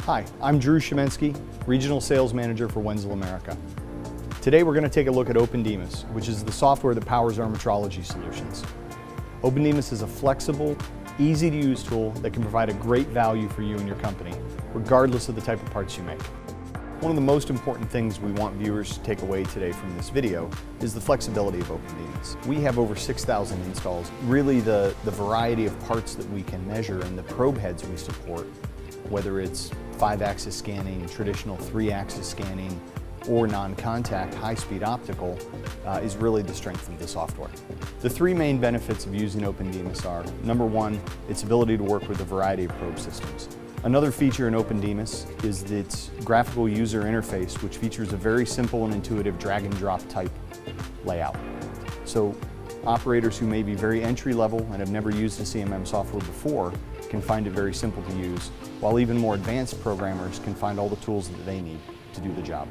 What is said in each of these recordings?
Hi, I'm Drew Shemensky, Regional Sales Manager for Wenzel America. Today we're going to take a look at OpenDEMUS, which is the software that powers our metrology solutions. OpenDEMUS is a flexible, easy-to-use tool that can provide a great value for you and your company, regardless of the type of parts you make. One of the most important things we want viewers to take away today from this video is the flexibility of OpenDEMUS. We have over 6,000 installs. Really the variety of parts that we can measure and the probe heads we support, whether it's 5-axis scanning, traditional 3-axis scanning, or non-contact high-speed optical, is really the strength of the software. The three main benefits of using OpenDEMUS are, number one, its ability to work with a variety of probe systems. Another feature in OpenDEMUS is its graphical user interface, which features a very simple and intuitive drag and drop type layout. So operators who may be very entry level and have never used a CMM software before can find it very simple to use, while even more advanced programmers can find all the tools that they need to do the job.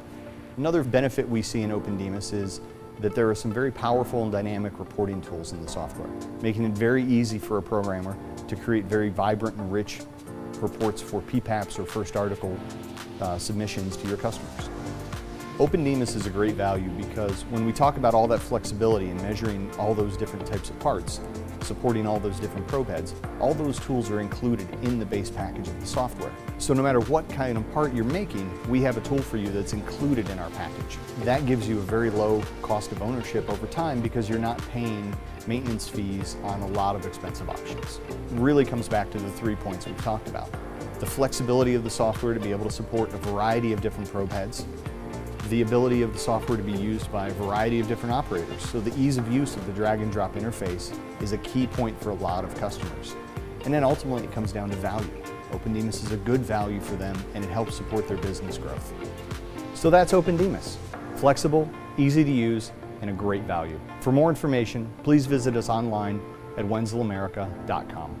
Another benefit we see in OpenDEMUS is that there are some very powerful and dynamic reporting tools in the software, making it very easy for a programmer to create very vibrant and rich reports for PPAPs or first article submissions to your customers. OpenDEMUS is a great value because when we talk about all that flexibility and measuring all those different types of parts, supporting all those different probe heads, all those tools are included in the base package of the software. So no matter what kind of part you're making, we have a tool for you that's included in our package. That gives you a very low cost of ownership over time because you're not paying maintenance fees on a lot of expensive options. It really comes back to the 3 points we've talked about. The flexibility of the software to be able to support a variety of different probe heads, the ability of the software to be used by a variety of different operators. So the ease of use of the drag and drop interface is a key point for a lot of customers. And then ultimately it comes down to value. OpenDEMUS is a good value for them and it helps support their business growth. So that's OpenDEMUS. Flexible, easy to use, and a great value. For more information, please visit us online at wenzelamerica.com.